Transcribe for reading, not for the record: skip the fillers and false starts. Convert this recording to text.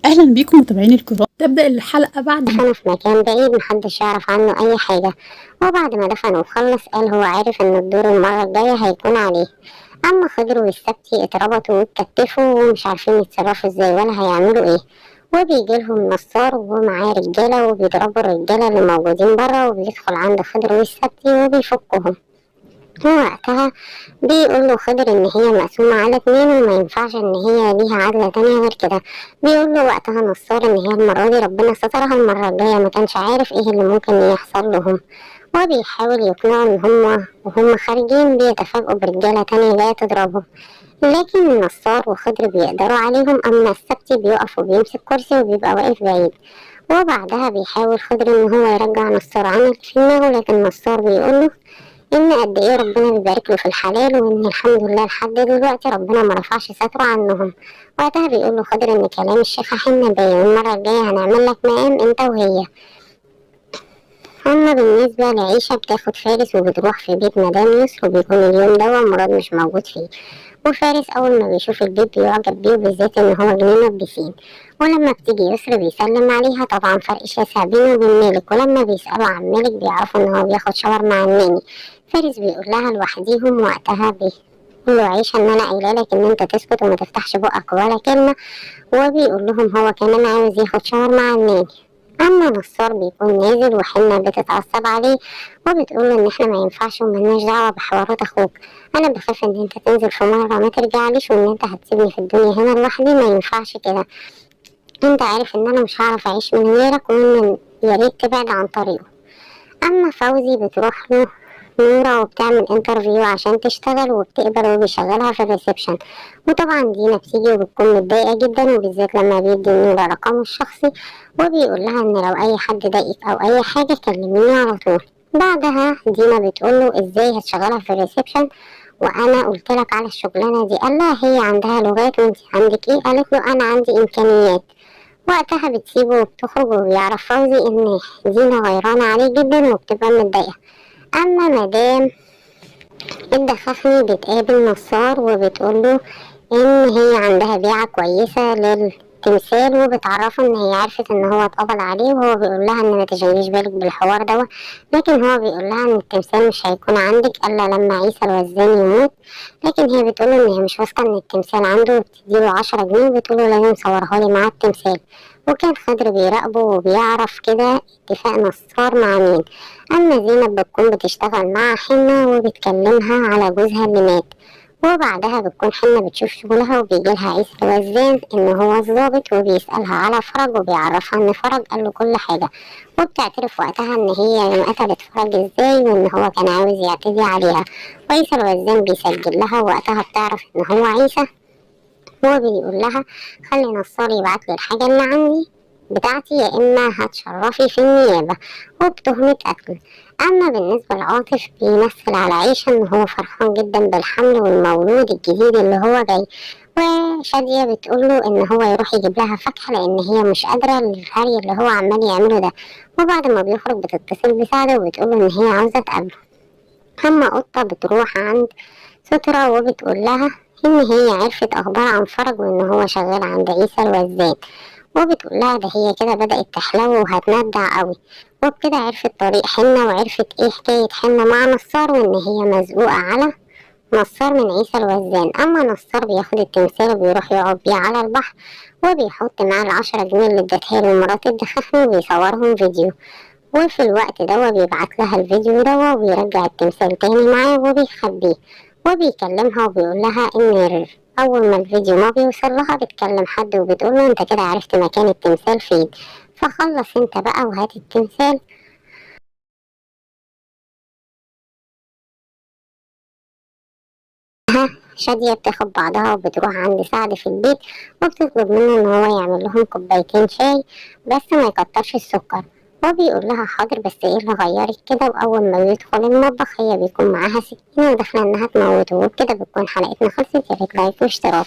أهلا بيكم متابعيني الكرام. تبدأ الحلقة بعد دفنه في مكان بعيد محدش يعرف عنه أي حاجة. وبعد ما دفنه وخلص قال هو عارف إن الدور المرة الجاية هيكون عليه. أما خضر والسبتي اتربطوا واتكتفوا ومش عارفين يتصرفوا ازاي ولا هيعملوا ايه. وبيجيلهم نصار ومعاه رجالة وبيضربوا الرجالة اللي موجودين برا، وبيدخل عند خضر والسبتي وبيفكهم. ووقتها بيقول له خضر ان هي مقسومة على اتنين وما ينفعش ان هي ليها عدلة تانية غير كده. بيقول له وقتها نصار ان هي المرة دي ربنا سترها، المرة الجاية ما كانش عارف ايه اللي ممكن يحصل لهم. وبيحاول يقنعه ان هما وهم خارجين بيتفاجئوا برجالة تانية جاية تضربهم، لكن نصار وخضر بيقدروا عليهم. اما السبتي بيقف وبيمسك كرسي وبيبقى واقف بعيد. وبعدها بيحاول خضر ان هو يرجع نصار عن اللي في دماغه، لكن نصار بيقوله إن قد إيه ربنا بيبارك له في الحلال، وإن الحمد لله لحد دلوقتي ربنا ما رفعش ستره عنهم. وقتها بيقول له خضر إن كلام الشيخة حنة باين، المرة الجاية هنعمل لك مقام أنت وهي. أما بالنسبة لعيشة بتاخد فارس وبتروح في بيت مدام يسر، وبيكون اليوم ده مراد مش موجود فيه. وفارس أول ما بيشوف البيت بيعجب بيه، وبالذات إن هو جنينة بيسين. ولما بتيجي يسر بيسلم عليها، طبعا فرق شاسع بينه وبين مالك. ولما بيسألوا عن مالك بيعرفوا إن هو بياخد شاور مع الناني. فارس بيقول لها لوحديهم. وقتها بيقول له عيشة إن أنا قايلة لك إن أنت تسكت وما تفتحش بقك ولا كلمة. وبيقول لهم هو كمان عاوز ياخد شاور مع الناني. أما نصار بيكون نازل وحنة بتتعصب عليه وبتقوله إن إحنا ما ينفعش وملناش دعوة بحوارات أخوك. أنا بخاف إن أنت تنزل في مرة ما ترجعليش، وإن أنت هتسيبني في الدنيا هنا لوحدي، ما ينفعش كده. أنت عارف إن أنا مش هعرف أعيش من غيرك، وإن ياريت تبعد عن طريقه. أما فوزي بتروح له نورة وبتعمل انترفيو عشان تشتغل وبتقبل وبيشغلها في الريسبشن. وطبعا دينا بتيجي وبتكون متضايقة جدا، وبالذات لما بيدي نورة رقمه الشخصي وبيقول لها ان لو اي حد ضايقك او اي حاجة كلميني على طول. بعدها دينا بتقوله ازاي هتشغلها في الريسبشن وانا قلت لك على الشغلانة دي. قال لها هي عندها لغات وانت عندك ايه؟ قالت له انا عندي امكانيات. وقتها بتسيبه وبتخرج، وبيعرف فوزي ان دينا غيرانة عليه جدا وبتبقى متضايقة. اما مدام الدخافني بتقابل نصار وبتقوله ان هي عندها بيعة كويسة للتمثال، وبتعرفه ان هي عرفت ان هو اتقبض عليه، وهو بيقول لها ان ما تشغليش بالك بالحوار ده. لكن هو بيقول لها ان التمثال مش هيكون عندك الا لما عيسى الوزان يموت. لكن هي بتقوله ان هي مش واثقة ان التمثال عنده، وبتديله 10 جنيه وبتقوله لازم صورها لي مع التمثال. وكان خضر بيراقبه وبيعرف كده اتفاق نصار مع مين. أما زينب بتكون بتشتغل مع حنة وبتكلمها على جوزها اللي مات. وبعدها بتكون حنة بتشوف شغلها وبيجيلها عيسى الوزان إن هو الضابط، وبيسألها على فرج وبيعرفها إن فرج قاله كل حاجة. وبتعترف وقتها إن هي قتلت فرج إزاي، وإن هو كان عاوز يعتدي عليها. وعيسى الوزان بيسجل لها، ووقتها بتعرف إن هو عيسى. هو بيقول لها خلي نصار يبعتلي الحاجة اللي عندي بتاعتي، يا إما هتشرفي في النيابة وبتهمة قتل. أما بالنسبة لعاطف بيمثل على عيشة إن هو فرحان جدا بالحمل والمولود الجديد اللي هو جاي. وشادية بتقوله إن هو يروح يجيب لها فاكهة لأن هي مش قادرة للهري اللي هو عمال يعمله ده. وبعد ما بيخرج بتتصل بسعده وبتقوله إن هي عاوزة تقابله. أما قطة بتروح عند سترة وبتقول لها إن هي عرفت أخبار عن فرج وإن هو شغال عند عيسى الوزان. وبتقول لها ده هي كده بدأت تحلو وهتندع قوي. وبكده عرفت طريق حنة وعرفت ايه حكاية حنة مع نصار، وإن هي مزقوقة على نصار من عيسى الوزان. أما نصار بياخد التمثال وبيروح يقعد بيه على البحر، وبيحط معاه ال10 جنيه اللي ادتها له مرات الدخان وبيصورهم فيديو. وفي الوقت ده بيبعت لها الفيديو ده وبيرجع التمثال تاني معاه وبيخبيه. وبيكلمها وبيقول لها ان اول ما الفيديو ما بيوصل لها بتكلم حد وبتقول له انت كده عرفت مكان التمثال فين، فخلص انت بقى وهات التمثال. شادية بتاخد بعضها وبتروح عند سعد في البيت، وبتطلب منه ان هو يعمل لهم كوبايتين شاي بس ما يكترش السكر. وبيقول لها حاضر، بس ايه اللي غيرك كده؟ واول ما بيدخل المطبخ هي بيكون معاها سكينة وداخلة انها تموته. وبكده بتكون حلقتنا خلصت. يا ريت لايك واشتراك.